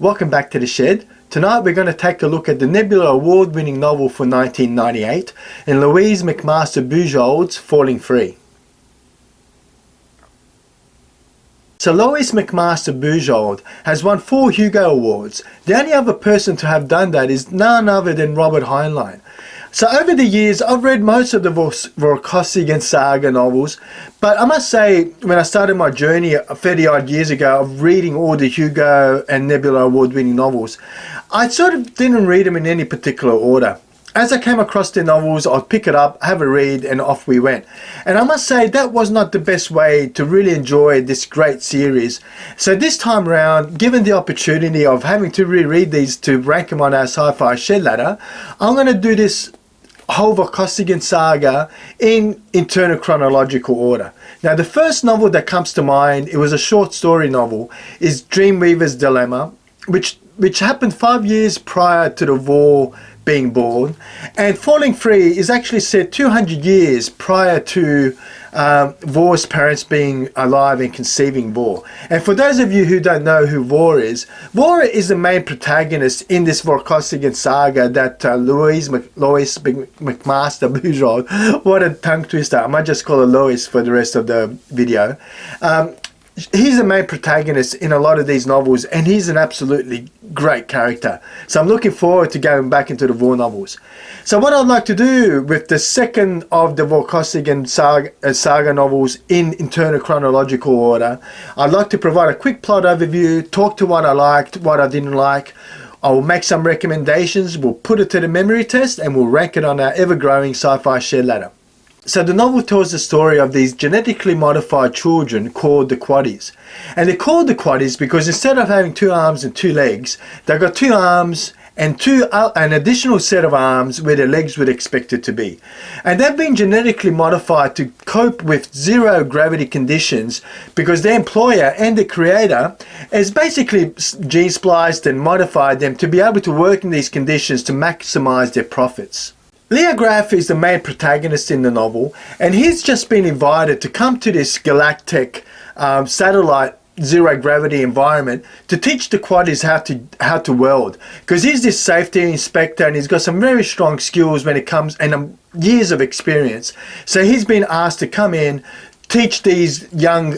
Welcome back to the shed. Tonight we're going to take a look at the Nebula award-winning novel for 1998 and Lois McMaster Bujold's Falling Free. So Lois McMaster Bujold has won 4 Hugo Awards. The only other person to have done that is none other than Robert Heinlein. So over the years, I've read most of the Vorkosigan Saga novels, but I must say, when I started my journey 30 odd years ago of reading all the Hugo and Nebula award-winning novels, I sort of didn't read them in any particular order. As I came across the novels, I'd pick it up, have a read, and off we went. And I must say, that was not the best way to really enjoy this great series. So this time around, given the opportunity of having to reread these to rank them on our sci-fi shed ladder, I'm going to do this whole Vorkosigan Saga in internal chronological order. Now, the first novel that comes to mind, it was a short story novel, is Dreamweaver's Dilemma, which happened 5 years prior to the war being born, and Falling Free is actually set 200 years prior to Vor's parents being alive and conceiving Vor. And for those of you who don't know who Vor is the main protagonist in this Vorkosigan Saga that Lois McMaster Bujold, what a tongue twister, I might just call her Lois for the rest of the video. He's the main protagonist in a lot of these novels, and he's an absolutely great character. So I'm looking forward to going back into the Vor novels. So what I'd like to do with the second of the Vorkosigan Saga novels in internal chronological order, I'd like to provide a quick plot overview, talk to what I liked, what I didn't like. I'll make some recommendations, we'll put it to the memory test, and we'll rank it on our ever-growing sci-fi shed ladder. So the novel tells the story of these genetically modified children called the Quaddies. And they're called the Quaddies because instead of having 2 arms and 2 legs, they've got 2 arms and an additional set of arms where their legs would expect it to be. And they've been genetically modified to cope with zero gravity conditions because their employer and the creator has basically gene spliced and modified them to be able to work in these conditions to maximize their profits. Leo Graff is the main protagonist in the novel, and he's just been invited to come to this galactic satellite zero gravity environment to teach the Quaddies how to weld, because he's this safety inspector and he's got some very strong skills when it comes, and years of experience. So he's been asked to come in, teach these young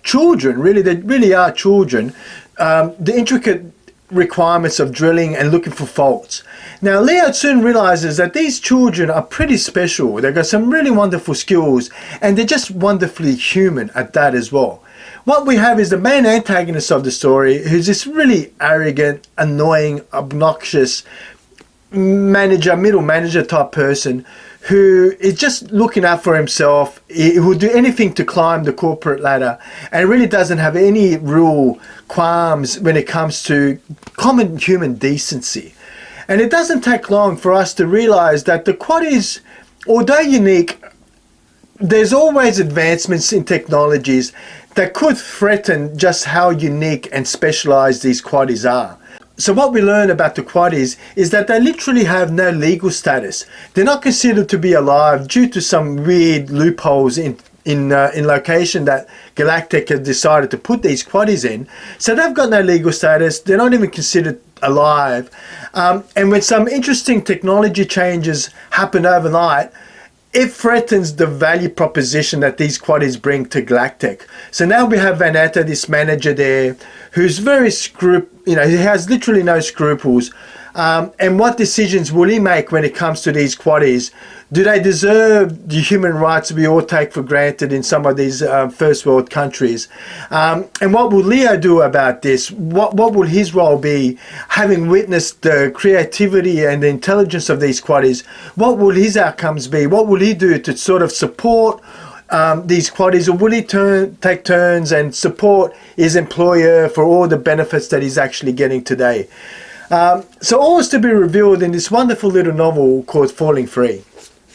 children, really they really are children, the intricate requirements of drilling and looking for faults. Now Leo soon realizes that these children are pretty special. They've got some really wonderful skills, and they're just wonderfully human at that as well. What we have is the main antagonist of the story, who's this really arrogant, annoying, obnoxious middle manager type person who is just looking out for himself. He will do anything to climb the corporate ladder and really doesn't have any real qualms when it comes to common human decency. And it doesn't take long for us to realize that the Quaddies, although unique, there's always advancements in technologies that could threaten just how unique and specialized these Quaddies are. So what we learn about the Quaddies is that they literally have no legal status. They're not considered to be alive due to some weird loopholes in location that Galactic has decided to put these Quaddies in. So they've got no legal status. They're not even considered alive. And when some interesting technology changes happen overnight, it threatens the value proposition that these Quaddies bring to Galactic. So now we have Vanetta, this manager there, who's very he has literally no scruples. And what decisions will he make when it comes to these Quaddies? Do they deserve the human rights we all take for granted in some of these first world countries? And what will Leo do about this? What will his role be, having witnessed the creativity and the intelligence of these Quaddies? What will his outcomes be? What will he do to sort of support these Quaddies, or will he take turns and support his employer for all the benefits that he's actually getting today? So all is to be revealed in this wonderful little novel called Falling Free.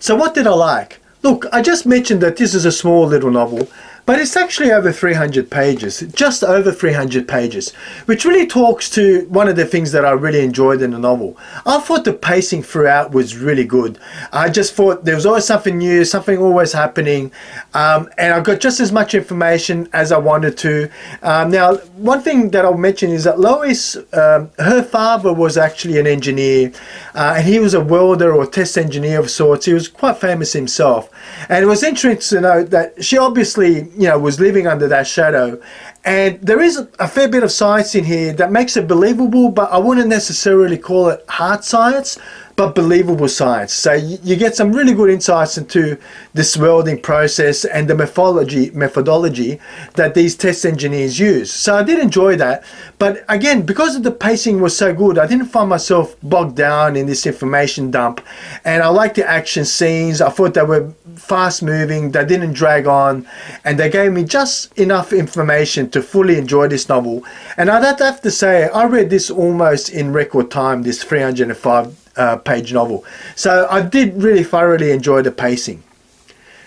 So what did I like? Look, I just mentioned that this is a small little novel, but it's actually over 300 pages, just over 300 pages, which really talks to one of the things that I really enjoyed in the novel. I thought the pacing throughout was really good. I just thought there was always something new, something always happening, and I got just as much information as I wanted to. Now, one thing that I'll mention is that Lois, her father was actually an engineer, and he was a welder or test engineer of sorts. He was quite famous himself, and it was interesting to note that she obviously, was living under that shadow. And there is a fair bit of science in here that makes it believable, but I wouldn't necessarily call it hard science, but believable science. So you get some really good insights into this welding process and the methodology that these test engineers use. So I did enjoy that. But again, because of the pacing was so good, I didn't find myself bogged down in this information dump. And I liked the action scenes. I thought they were fast moving, they didn't drag on, and they gave me just enough information to fully enjoy this novel. And I'd have to say, I read this almost in record time, this 305 page novel. So I did really thoroughly enjoy the pacing.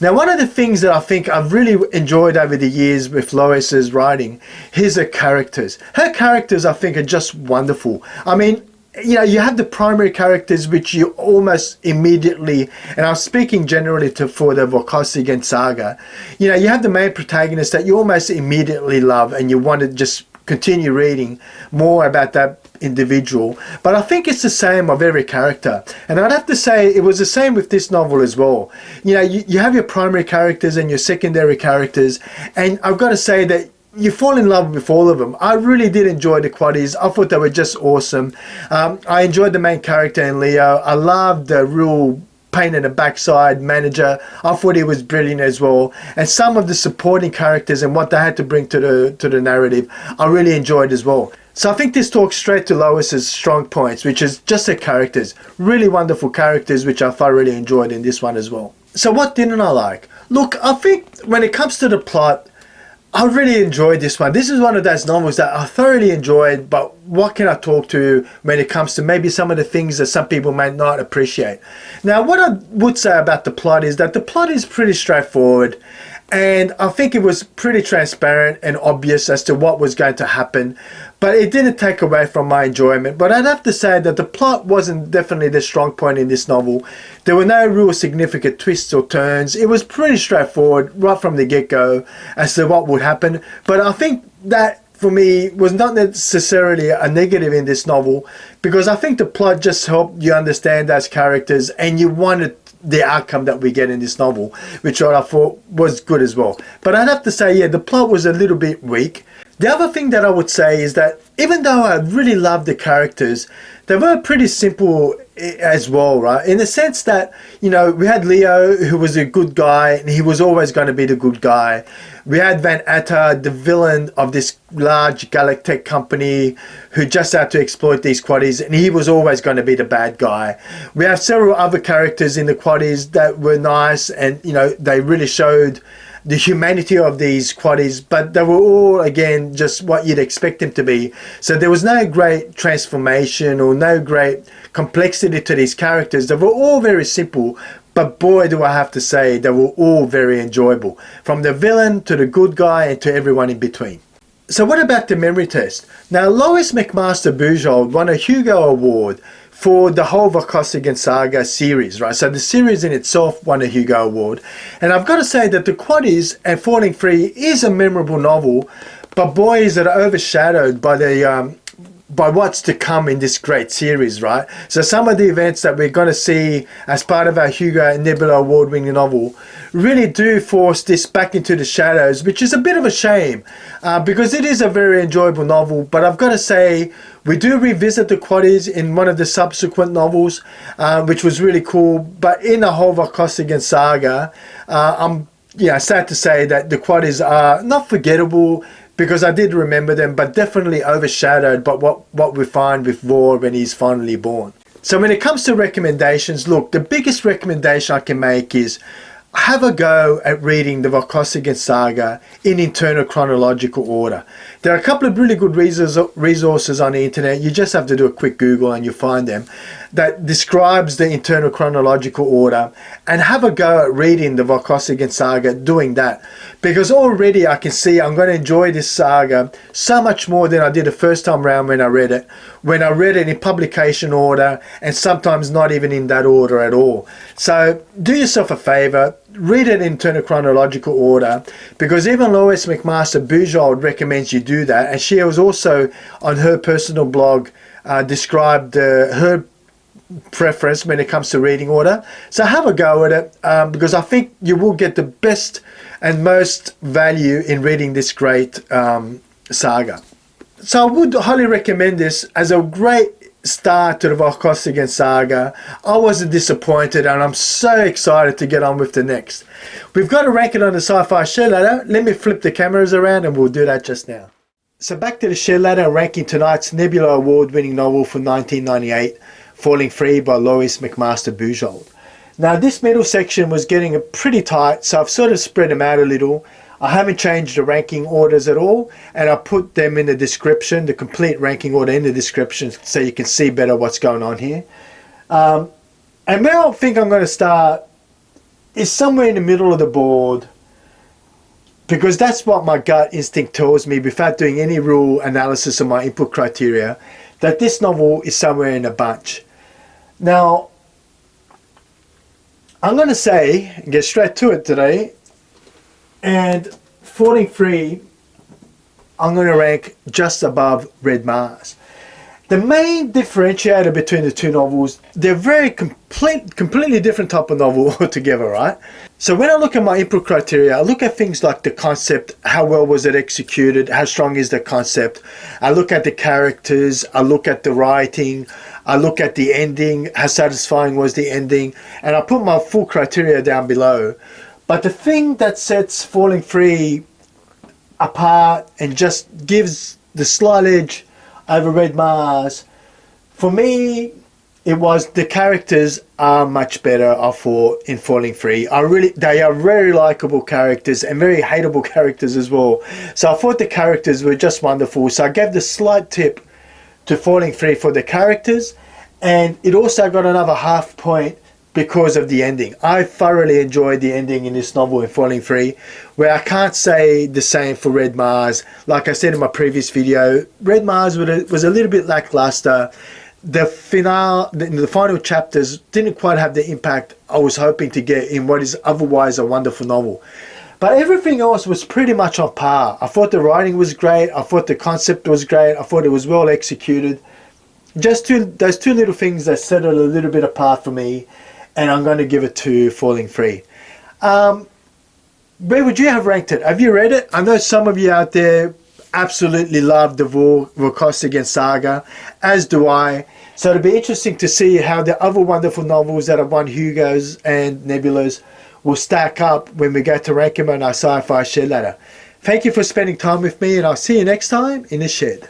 Now, one of the things that I think I've really enjoyed over the years with Lois's writing is her characters. Her characters, I think, are just wonderful. I mean, you have the primary characters which you almost immediately, and I'm speaking generally for the Vorkosigan Saga, you have the main protagonist that you almost immediately love and you want to just continue reading more about that individual. But I think it's the same of every character, and I'd have to say it was the same with this novel as well. You have your primary characters and your secondary characters, and I've got to say that you fall in love with all of them. I really did enjoy the quaddies. I thought they were just awesome. I enjoyed the main character in Leo. I loved the real pain in the backside manager. I thought he was brilliant as well. And some of the supporting characters and what they had to bring to the narrative, I really enjoyed as well. So I think this talks straight to Lois's strong points, which is just her characters. Really wonderful characters, which I thoroughly enjoyed in this one as well. So what didn't I like? Look, I think when it comes to the plot, I really enjoyed this one. This is one of those novels that I thoroughly enjoyed, but what can I talk to when it comes to maybe some of the things that some people might not appreciate? Now, what I would say about the plot is that the plot is pretty straightforward, and I think it was pretty transparent and obvious as to what was going to happen, but it didn't take away from my enjoyment. But I'd have to say that the plot wasn't definitely the strong point in this novel. There were no real significant twists or turns. It was pretty straightforward right from the get-go as to what would happen. But I think that, for me, was not necessarily a negative in this novel, because I think the plot just helped you understand those characters and you wanted the outcome that we get in this novel, which I thought was good as well. But I'd have to say, yeah, the plot was a little bit weak. The other thing that I would say is that even though I really loved the characters, they were pretty simple as well, right? In the sense that, we had Leo, who was a good guy, and he was always going to be the good guy. We had Van Atta, the villain of this large galactic company, who just had to exploit these quaddies, and he was always going to be the bad guy. We have several other characters in the quaddies that were nice, and, they really showed the humanity of these quaddies, but they were all, again, just what you'd expect them to be. So there was no great transformation or no great complexity to these characters. They were all very simple, but boy, do I have to say, they were all very enjoyable, from the villain to the good guy and to everyone in between. So what about the memory test? Now, Lois McMaster Bujold won a Hugo Award for the whole Vorkosigan Saga series, right? So the series in itself won a Hugo Award. And I've got to say that The Quaddies and Falling Free is a memorable novel, but boy, is it overshadowed by what's to come in this great series, right? So some of the events that we're going to see as part of our Hugo and Nebula award-winning novel really do force this back into the shadows, which is a bit of a shame, because it is a very enjoyable novel. But I've got to say, we do revisit the quaddies in one of the subsequent novels, which was really cool. But in the whole Vorkosigan Saga, I'm sad to say that the quaddies are not forgettable, because I did remember them, but definitely overshadowed by what we find with Vor when he's finally born. So when it comes to recommendations, look, the biggest recommendation I can make is have a go at reading the Vorkosigan Saga in internal chronological order. There are a couple of really good resources on the internet. You just have to do a quick Google and you find them, that describes the internal chronological order, and have a go at reading the Vorkosigan Saga doing that. because already I can see I'm going to enjoy this saga so much more than I did the first time around when I read it. When I read it in publication order, and sometimes not even in that order at all. So do yourself a favor, read it in chronological order, because even Lois McMaster Bujold recommends you do that, and she was also on her personal blog described her preference when it comes to reading order. So have a go at it, because I think you will get the best and most value in reading this great saga. So I would highly recommend this as a great start to the Vorkosigan Saga. I wasn't disappointed, and I'm so excited to get on with the next. We've got to rank it on the Sci-Fi share ladder. Let me flip the cameras around and we'll do that just now. So back to the share ladder, ranking tonight's Nebula Award-winning novel from 1998, Falling Free by Lois McMaster Bujold. Now this middle section was getting pretty tight, so I've sort of spread them out a little. I haven't changed the ranking orders at all, and I put them in the description, the complete ranking order in the description, so you can see better what's going on here. And where I think I'm going to start is somewhere in the middle of the board, because that's what my gut instinct tells me without doing any real analysis of my input criteria, that this novel is somewhere in a bunch. Now, I'm going to say, get straight to it today, and Falling Free, I'm going to rank just above Red Mars. The main differentiator between the two novels, they're very completely different type of novel altogether, right? So when I look at my input criteria, I look at things like the concept, how well was it executed, how strong is the concept. I look at the characters, I look at the writing, I look at the ending, how satisfying was the ending, and I put my full criteria down below. But the thing that sets Falling Free apart and just gives the slight edge over Red Mars, for me, it was the characters are much better, I thought, in Falling Free. They are very likable characters and very hateable characters as well. So I thought the characters were just wonderful. So I gave the slight tip to Falling Free for the characters, and it also got another half point because of the ending. I thoroughly enjoyed the ending in this novel in Falling Free, where I can't say the same for Red Mars. Like I said in my previous video, Red Mars was a little bit lackluster. The final chapters didn't quite have the impact I was hoping to get in what is otherwise a wonderful novel. But everything else was pretty much on par. I thought the writing was great. I thought the concept was great. I thought it was well executed. Just those two little things that set it a little bit apart for me, and I'm going to give it to Falling Free. Where would you have ranked it? Have you read it? I know some of you out there absolutely love the Vorkosigan Saga, as do I. So it'll be interesting to see how the other wonderful novels that have won Hugos and Nebulas will stack up when we go to rank them on our Sci-Fi share ladder. Thank you for spending time with me, and I'll see you next time in the shed.